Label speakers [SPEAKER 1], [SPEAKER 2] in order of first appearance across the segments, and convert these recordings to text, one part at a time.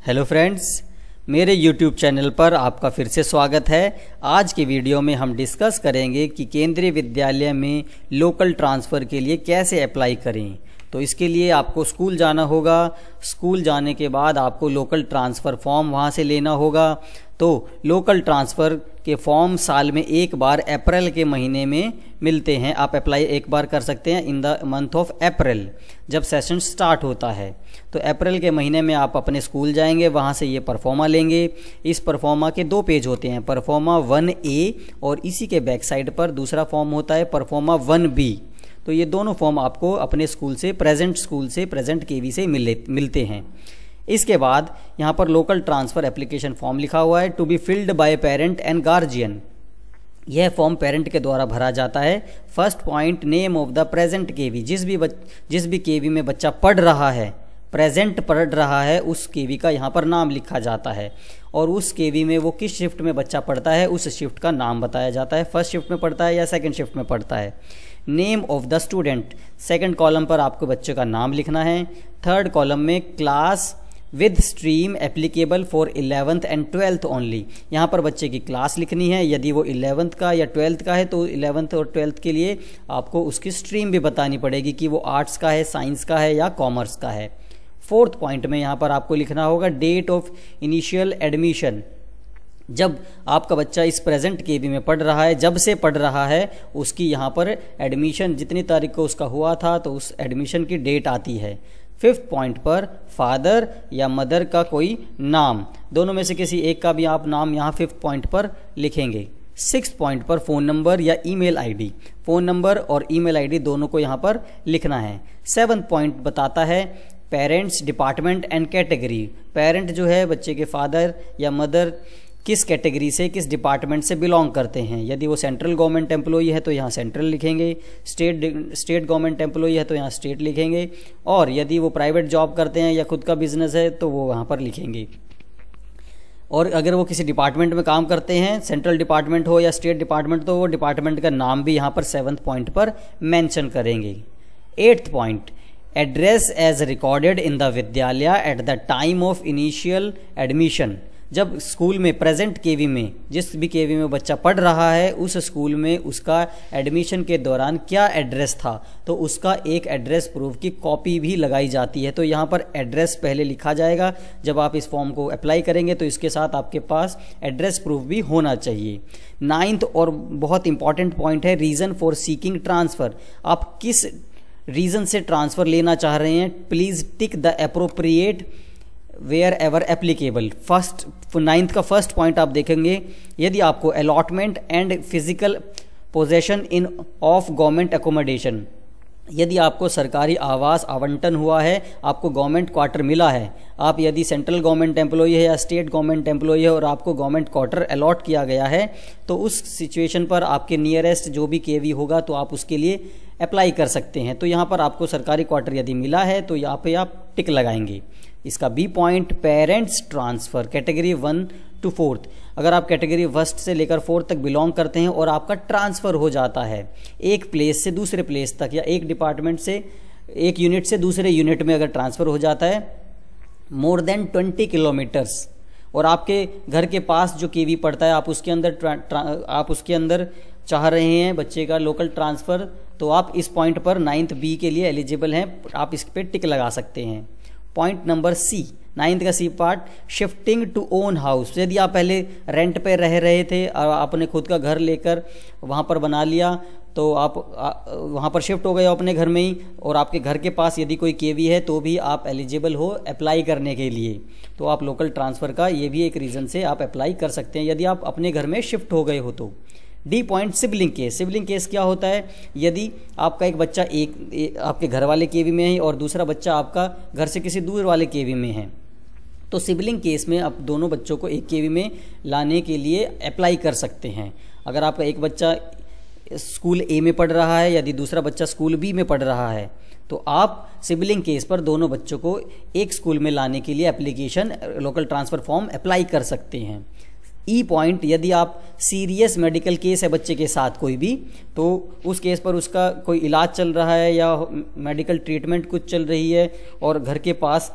[SPEAKER 1] Hello friends, मेरे YouTube channel पर आपका फिर से स्वागत है। आज की वीडियो में हम डिस्कस करेंगे कि केंद्रीय विद्यालय में लोकल ट्रांसफ़र के लिए कैसे अप्लाई करें। तो इसके लिए आपको स्कूल जाना होगा। स्कूल जाने के बाद आपको लोकल ट्रांसफ़र फॉर्म वहाँ से लेना होगा। तो लोकल ट्रांसफ़र के फॉर्म साल में एक बार अप्रैल के महीने में मिलते हैं। आप अप्लाई एक बार कर सकते हैं in the month of April, जब सेशन स्टार्ट होता है। तो अप्रैल के महीने में आप अपने स्कूल जाएंगे, वहाँ से ये परफॉर्मा लेंगे। इस परफॉर्मा के 2 पेज होते हैं, परफॉर्मा 1A और इसी के बैक साइड पर दूसरा फॉर्म होता है परफॉर्मा 1B। तो ये दोनों फॉर्म आपको अपने स्कूल से, प्रेजेंट केवी से मिलते हैं। इसके बाद यहाँ पर लोकल ट्रांसफ़र एप्लीकेशन फॉर्म लिखा हुआ है, to be filled by parent and guardian. यह फॉर्म पेरेंट के द्वारा भरा जाता है। First point, name of the present KV. जिस भी केवी में बच्चा पढ़ रहा है, प्रेजेंट पढ़ रहा है, उस केवी का यहाँ पर नाम लिखा जाता है। और उस केवी में वो किस शिफ्ट में बच्चा पढ़ता है, उस शिफ्ट का नाम बताया जाता है। फर्स्ट शिफ्ट में पढ़ता है या सेकंड शिफ्ट में पढ़ता है। Name of the student, second column पर आपको बच्चे का नाम लिखना है। थर्ड कॉलम में class with stream applicable for 11th and 12th only. यहाँ पर बच्चे की क्लास लिखनी है। यदि वो 11th का या 12th का है तो 11th और 12th के लिए आपको उसकी स्ट्रीम भी बतानी पड़ेगी कि वो आर्ट्स का है, साइंस का है या कॉमर्स का है। फोर्थ पॉइंट में यहाँ पर आपको लिखना होगा डेट ऑफ इनिशियल एडमिशन। जब आपका बच्चा इस प्रेजेंट केवी में पढ़ रहा है, जब से पढ़ रहा है, उसकी यहाँ पर एडमिशन जितनी तारीख को उसका हुआ था तो उस एडमिशन की डेट आती है। फिफ्थ पॉइंट पर फादर या मदर का कोई नाम, दोनों में से किसी एक का भी आप नाम यहाँ फिफ्थ पॉइंट पर लिखेंगे। सिक्स्थ पॉइंट पर फ़ोन नंबर या ईमेल आईडी, फ़ोन नंबर और ईमेल आईडी दोनों को यहाँ पर लिखना है। सेवन्थ पॉइंट बताता है parents, department and category. Parent जो है बच्चे के फादर या मदर किस कैटेगरी से, किस डिपार्टमेंट से बिलोंग करते हैं। यदि वो सेंट्रल गवर्नमेंट एम्प्लॉई है तो यहाँ सेंट्रल लिखेंगे, स्टेट गवर्नमेंट एम्प्लॉई है तो यहाँ स्टेट लिखेंगे, और यदि वो प्राइवेट जॉब करते हैं या खुद का बिजनेस है तो वो वहाँ पर लिखेंगे। और अगर वो किसी डिपार्टमेंट में काम करते हैं, सेंट्रल डिपार्टमेंट हो या स्टेट डिपार्टमेंट, तो वो डिपार्टमेंट का नाम भी यहाँ पर सेवन्थ पॉइंट पर मेंशन करेंगे। Eighth point, address as recorded in the विद्यालय at the time of initial admission. जब स्कूल में प्रेजेंट केवी में, जिस भी केवी में बच्चा पढ़ रहा है, उस स्कूल में उसका एडमिशन के दौरान क्या एड्रेस था, तो उसका एक एड्रेस प्रूफ की कॉपी भी लगाई जाती है। तो यहाँ पर एड्रेस पहले लिखा जाएगा। जब आप इस फॉर्म को अप्लाई करेंगे तो इसके साथ आपके पास एड्रेस प्रूफ भी होना चाहिए। नाइन्थ और बहुत इंपॉर्टेंट पॉइंट है रीज़न फॉर सीकिंग ट्रांसफ़र। आप किस रीज़न से ट्रांसफ़र लेना चाह रहे हैं, please tick the appropriate wherever applicable. Ninth का फर्स्ट पॉइंट आप देखेंगे, यदि आपको allotment and physical possession in of government accommodation, यदि आपको सरकारी आवास आवंटन हुआ है, आपको गवर्नमेंट क्वार्टर मिला है, आप यदि सेंट्रल गवर्नमेंट एम्प्लॉई है या स्टेट गवर्नमेंट एम्प्लॉई है और आपको गवर्नमेंट क्वार्टर अलॉट किया गया है, तो उस सिचुएशन पर आपके नियरेस्ट जो भी केवी होगा तो आप उसके लिए अप्लाई कर सकते हैं। तो यहाँ पर आपको सरकारी क्वार्टर यदि मिला है तो यहाँ पे आप टिक लगाएंगे। इसका B point, parents transfer category 1 to 4th। अगर आप कैटेगरी 1st से लेकर 4th तक बिलोंग करते हैं और आपका ट्रांसफ़र हो जाता है एक प्लेस से दूसरे प्लेस तक, या एक डिपार्टमेंट से, एक यूनिट से दूसरे यूनिट में अगर ट्रांसफ़र हो जाता है मोर देन 20 किलोमीटर्स, और आपके घर के पास जो केवी पड़ता है आप उसके अंदर चाह रहे हैं बच्चे का लोकल ट्रांसफ़र, तो आप इस पॉइंट पर 9th B के लिए एलिजिबल हैं। आप इस पर टिक लगा सकते हैं। पॉइंट नंबर सी, 9th का C part, shifting to own house. यदि आप पहले रेंट पे रह रहे थे और आपने खुद का घर लेकर वहाँ पर बना लिया, तो आप वहाँ पर शिफ्ट हो गए अपने घर में ही, और आपके घर के पास यदि कोई केवी है तो भी आप एलिजिबल हो अप्लाई करने के लिए। तो आप लोकल ट्रांसफ़र का ये भी एक रीज़न से आप अप्लाई कर सकते हैं यदि आप अपने घर में शिफ्ट हो गए हो तो। D point, sibling case. Sibling case क्या होता है, यदि आपका एक बच्चा आपके घर वाले केवी में है और दूसरा बच्चा आपका घर से किसी दूर वाले केवी में है, तो सिबलिंग केस में आप दोनों बच्चों को एक केवी में लाने के लिए अप्लाई कर सकते हैं। अगर आपका एक बच्चा स्कूल ए में पढ़ रहा है, यदि दूसरा बच्चा स्कूल बी में पढ़ रहा है, तो आप सिबलिंग केस पर दोनों बच्चों को एक स्कूल में लाने के लिए application, local transfer form apply कर सकते हैं। ई पॉइंट, यदि आप सीरियस मेडिकल केस है बच्चे के साथ कोई भी, तो उस केस पर उसका कोई इलाज चल रहा है या मेडिकल ट्रीटमेंट कुछ चल रही है और घर के पास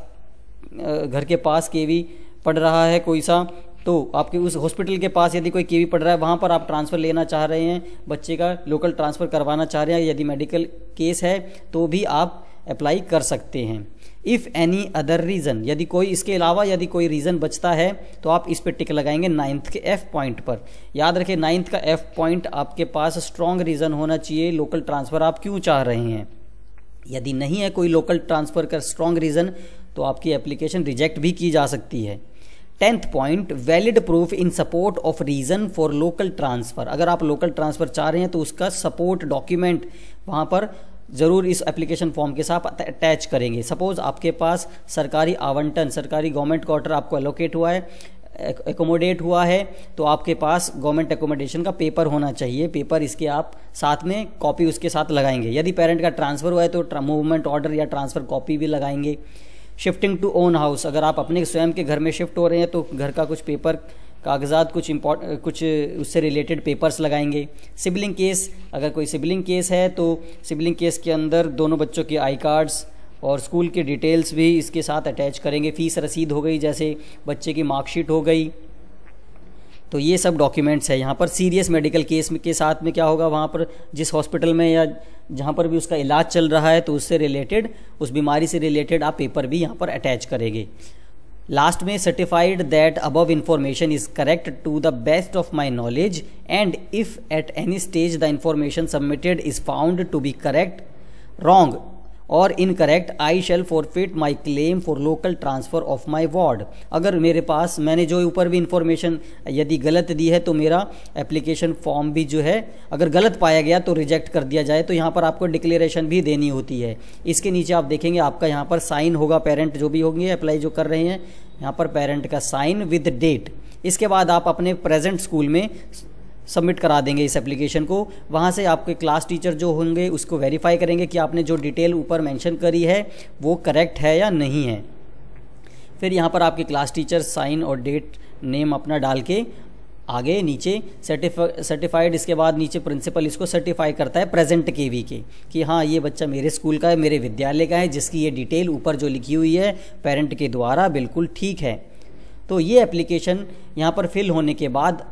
[SPEAKER 1] घर के पास केवी पढ़ रहा है कोई सा, तो आपके उस हॉस्पिटल के पास यदि कोई केवी पढ़ रहा है, वहाँ पर आप ट्रांसफ़र लेना चाह रहे हैं, बच्चे का लोकल ट्रांसफ़र करवाना चाह रहे हैं, यदि मेडिकल केस है तो भी आप अप्लाई कर सकते हैं। इफ़ एनी अदर रीज़न, यदि कोई इसके अलावा यदि कोई रीज़न बचता है तो आप इस पर टिक लगाएंगे 9th के F पॉइंट पर। याद रखें 9th का F पॉइंट आपके पास स्ट्रॉन्ग रीज़न होना चाहिए, लोकल ट्रांसफ़र आप क्यों चाह रहे हैं। यदि नहीं है कोई लोकल ट्रांसफ़र का स्ट्रॉन्ग रीज़न तो आपकी एप्लीकेशन रिजेक्ट भी की जा सकती है। 10th point, valid proof in support of reason for local transfer. अगर आप लोकल ट्रांसफ़र चाह रहे हैं तो उसका सपोर्ट डॉक्यूमेंट वहाँ पर ज़रूर इस एप्लीकेशन फॉर्म के साथ अटैच करेंगे। सपोज़ आपके पास सरकारी आवंटन, सरकारी गवर्नमेंट क्वार्टर आपको एलोकेट हुआ है, एकोमोडेट हुआ है, तो आपके पास गवर्नमेंट एकोमोडेशन का पेपर होना चाहिए। पेपर इसके आप साथ में कॉपी उसके साथ लगाएंगे। यदि पेरेंट का ट्रांसफ़र हुआ है तो मूवमेंट ऑर्डर या ट्रांसफ़र कॉपी भी लगाएंगे। शिफ्टिंग टू ओन हाउस, अगर आप अपने स्वयं के घर में शिफ्ट हो रहे हैं तो घर का कुछ पेपर, कागजात, कुछ उससे रिलेटेड पेपर्स लगाएंगे। सिबलिंग केस, अगर कोई सिबलिंग केस है तो सिबलिंग केस के अंदर दोनों बच्चों के आई कार्ड्स और स्कूल के डिटेल्स भी इसके साथ अटैच करेंगे। फ़ीस रसीद हो गई, जैसे बच्चे की मार्कशीट हो गई, तो ये सब डॉक्यूमेंट्स है। यहाँ पर सीरियस मेडिकल केस के साथ में क्या होगा, वहाँ पर जिस हॉस्पिटल में या जहाँ पर भी उसका इलाज चल रहा है तो उससे रिलेटेड, उस बीमारी से रिलेटेड आप पेपर भी यहाँ पर अटैच करेंगे। लास्ट में, certified that above information is correct to the best of my knowledge and if at any stage the information submitted is found to be correct, wrong और incorrect, I shall forfeit my claim for local transfer of my ward. अगर मेरे पास मैंने जो ऊपर भी information यदि गलत दी है तो मेरा एप्लीकेशन फॉर्म भी जो है अगर गलत पाया गया तो रिजेक्ट कर दिया जाए। तो यहाँ पर आपको डिक्लेरेशन भी देनी होती है। इसके नीचे आप देखेंगे आपका यहाँ पर साइन होगा, पेरेंट जो भी होंगे अप्लाई जो कर रहे हैं, यहाँ पर पेरेंट का साइन विद डेट। इसके बाद आप अपने प्रेजेंट स्कूल में सबमिट करा देंगे इस एप्लीकेशन को। वहाँ से आपके क्लास टीचर जो होंगे उसको वेरीफाई करेंगे कि आपने जो डिटेल ऊपर मेंशन करी है वो करेक्ट है या नहीं है। फिर यहाँ पर आपके क्लास टीचर साइन और डेट, नेम अपना डाल के आगे नीचे सर्टिफाइड, इसके बाद नीचे प्रिंसिपल इसको सर्टिफाई करता है प्रेजेंट केवी के कि हाँ ये बच्चा मेरे स्कूल का है, मेरे विद्यालय का है, जिसकी ये डिटेल ऊपर जो लिखी हुई है पेरेंट के द्वारा बिल्कुल ठीक है। तो ये एप्लीकेशन यहाँ पर फिल होने के बाद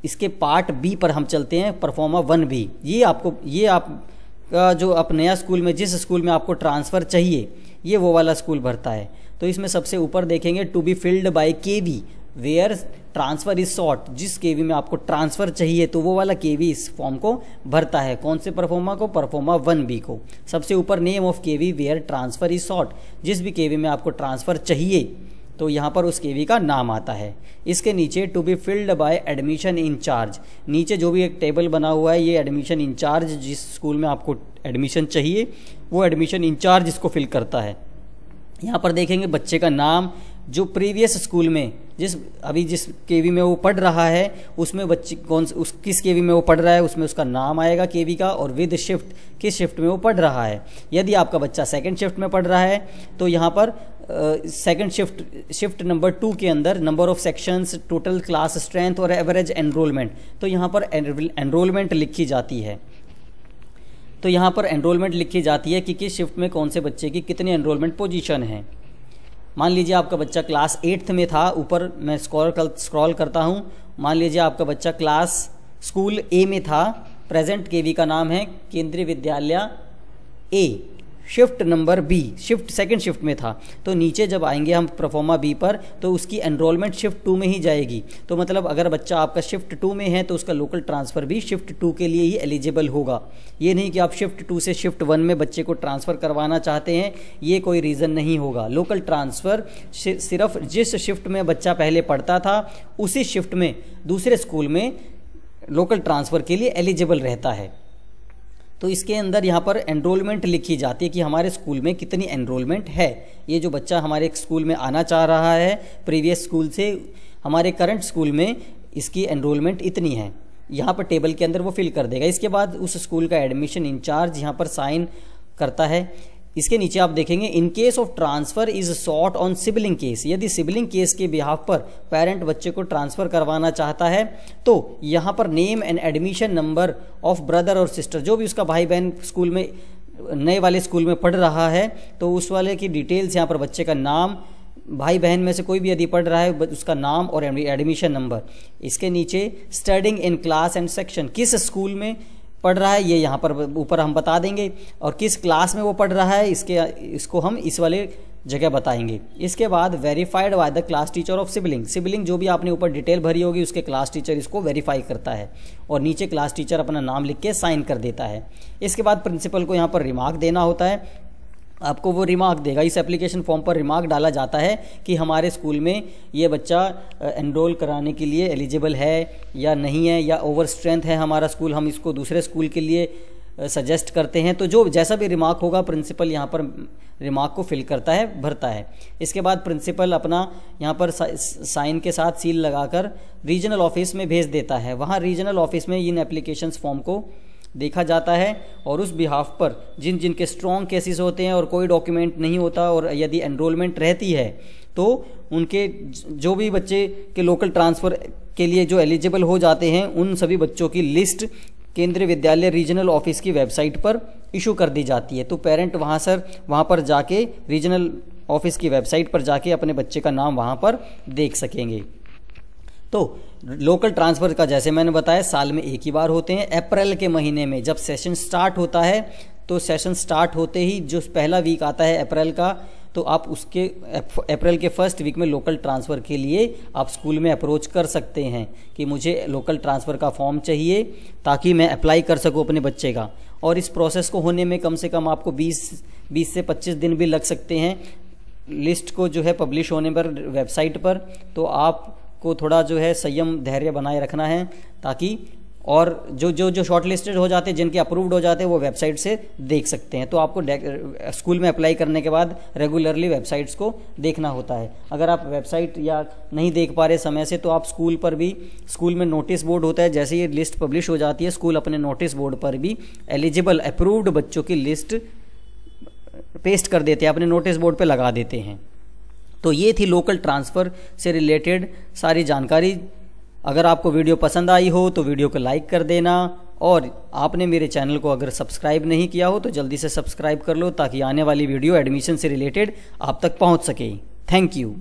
[SPEAKER 1] इसके पार्ट बी पर हम चलते हैं, परफॉर्मा 1B। ये आपका जो आप नया स्कूल में, जिस स्कूल में आपको ट्रांसफ़र चाहिए, ये वो वाला स्कूल भरता है। तो इसमें सबसे ऊपर देखेंगे to be filled by KV where transfer is sought. जिस केवी में आपको ट्रांसफ़र चाहिए तो वो वाला केवी इस फॉर्म को भरता है। कौन से परफॉर्मा को? परफॉर्मा 1B को। सबसे ऊपर name of KV where transfer is sought, जिस भी केवी में आपको ट्रांसफ़र चाहिए तो यहाँ पर उस केवी का नाम आता है। इसके नीचे to be filled by admission incharge, नीचे जो भी एक टेबल बना हुआ है ये एडमिशन इंचार्ज, जिस स्कूल में आपको एडमिशन चाहिए वो एडमिशन इंचार्ज इसको फिल करता है। यहाँ पर देखेंगे बच्चे का नाम, जो प्रीवियस स्कूल में जिस केवी में वो पढ़ रहा है उसमें बच्चे किस केवी में वो पढ़ रहा है उसमें उसका नाम आएगा केवी का, और विद शिफ्ट, किस शिफ्ट में वो पढ़ रहा है। यदि आपका बच्चा सेकंड शिफ्ट में पढ़ रहा है तो यहाँ पर सेकंड शिफ्ट नंबर 2 के अंदर number of sections, total class strength और एवरेज एनरोलमेंट, तो यहाँ पर एनरोलमेंट लिखी जाती है। तो यहाँ पर एनरोलमेंट लिखी जाती है कि किस शिफ्ट में कौन से बच्चे की कितनी एनरोलमेंट पोजीशन है। मान लीजिए आपका बच्चा क्लास 8th में था, ऊपर मैं स्क्रॉल करता हूँ, मान लीजिए आपका बच्चा स्कूल A में था, प्रेजेंट केवी का नाम है केंद्रीय विद्यालय A, shift number B, second shift में था। तो नीचे जब आएंगे हम परफॉर्मा B पर तो उसकी एनरोलमेंट शिफ्ट 2 में ही जाएगी। तो मतलब अगर बच्चा आपका शिफ्ट 2 में है तो उसका लोकल ट्रांसफ़र भी शिफ्ट 2 के लिए ही एलिजिबल होगा। ये नहीं कि आप शिफ्ट 2 से शिफ्ट 1 में बच्चे को ट्रांसफ़र करवाना चाहते हैं, ये कोई रीज़न नहीं होगा। लोकल ट्रांसफ़र सिर्फ जिस शिफ्ट में बच्चा पहले पढ़ता था उसी शिफ्ट में दूसरे स्कूल में लोकल ट्रांसफ़र के लिए एलिजिबल रहता है। तो इसके अंदर यहाँ पर एनरोलमेंट लिखी जाती है कि हमारे स्कूल में कितनी एनरोलमेंट है। ये जो बच्चा हमारे स्कूल में आना चाह रहा है प्रीवियस स्कूल से, हमारे करंट स्कूल में इसकी एनरोलमेंट इतनी है, यहाँ पर टेबल के अंदर वो फिल कर देगा। इसके बाद उस स्कूल का एडमिशन इंचार्ज यहाँ पर साइन करता है। इसके नीचे आप देखेंगे in case of transfer is short on sibling case, यदि सिबलिंग केस के बिहाफ पर पेरेंट बच्चे को ट्रांसफ़र करवाना चाहता है तो यहाँ पर name and admission number of brother और सिस्टर, जो भी उसका भाई बहन स्कूल में नए वाले स्कूल में पढ़ रहा है तो उस वाले की डिटेल्स, यहाँ पर बच्चे का नाम, भाई बहन में से कोई भी यदि पढ़ रहा है उसका नाम और एडमिशन नंबर। इसके नीचे studying in class and section, किस स्कूल में पढ़ रहा है ये यहाँ पर ऊपर हम बता देंगे, और किस क्लास में वो पढ़ रहा है इसको हम इस वाले जगह बताएंगे। इसके बाद verified by the class teacher of sibling, sibling जो भी आपने ऊपर डिटेल भरी होगी उसके क्लास टीचर इसको वेरीफाई करता है और नीचे क्लास टीचर अपना नाम लिख के साइन कर देता है। इसके बाद प्रिंसिपल को यहाँ पर रिमार्क देना होता है, आपको वो रिमार्क देगा। इस एप्लीकेशन फॉर्म पर रिमार्क डाला जाता है कि हमारे स्कूल में ये बच्चा एनरोल कराने के लिए एलिजिबल है या नहीं है, या ओवर स्ट्रेंथ है हमारा स्कूल, हम इसको दूसरे स्कूल के लिए सजेस्ट करते हैं। तो जो जैसा भी रिमार्क होगा प्रिंसिपल यहाँ पर रिमार्क को फिल करता है, भरता है। इसके बाद प्रिंसिपल अपना यहाँ पर साइन के साथ सील लगाकर रीजनल ऑफिस में भेज देता है। वहाँ रीजनल ऑफिस में इन एप्लीकेशंस फॉर्म को देखा जाता है और उस बिहाफ पर जिनके स्ट्रॉन्ग केसेस होते हैं और कोई डॉक्यूमेंट नहीं होता और यदि एनरोलमेंट रहती है तो उनके जो भी बच्चे के लोकल ट्रांसफ़र के लिए जो एलिजिबल हो जाते हैं उन सभी बच्चों की लिस्ट केंद्रीय विद्यालय रीजनल ऑफिस की वेबसाइट पर इशू कर दी जाती है। तो पेरेंट वहाँ पर जाके रीजनल ऑफिस की वेबसाइट पर जाके अपने बच्चे का नाम वहाँ पर देख सकेंगे। तो लोकल ट्रांसफ़र का जैसे मैंने बताया साल में एक ही बार होते हैं। अप्रैल के महीने में जब सेशन स्टार्ट होता है तो सेशन स्टार्ट होते ही जो पहला वीक आता है अप्रैल का, तो आप उसके अप्रैल के फर्स्ट वीक में लोकल ट्रांसफ़र के लिए आप स्कूल में अप्रोच कर सकते हैं कि मुझे लोकल ट्रांसफ़र का फॉर्म चाहिए ताकि मैं अप्लाई कर सकूं अपने बच्चे का। और इस प्रोसेस को होने में कम से कम आपको 20 से 25 दिन भी लग सकते हैं। लिस्ट को जो है पब्लिश होने पर वेबसाइट पर, तो आपको थोड़ा जो है संयम धैर्य बनाए रखना है ताकि, और जो शॉर्ट लिस्टेड हो जाते हैं जिनके अप्रूव्ड हो जाते हैं वो वेबसाइट से देख सकते हैं। तो आपको स्कूल में अप्लाई करने के बाद रेगुलरली वेबसाइट्स को देखना होता है। अगर आप वेबसाइट या नहीं देख पा रहे समय से तो आप स्कूल में नोटिस बोर्ड होता है, जैसे ये लिस्ट पब्लिश हो जाती है स्कूल अपने नोटिस बोर्ड पर भी एलिजिबल अप्रूव्ड बच्चों की लिस्ट पेस्ट कर देते हैं, अपने नोटिस बोर्ड पर लगा देते हैं। तो ये थी लोकल ट्रांसफ़र से रिलेटेड सारी जानकारी। अगर आपको वीडियो पसंद आई हो तो वीडियो को लाइक कर देना, और आपने मेरे चैनल को अगर सब्सक्राइब नहीं किया हो तो जल्दी से सब्सक्राइब कर लो ताकि आने वाली वीडियो एडमिशन से रिलेटेड आप तक पहुंच सके। Thank you.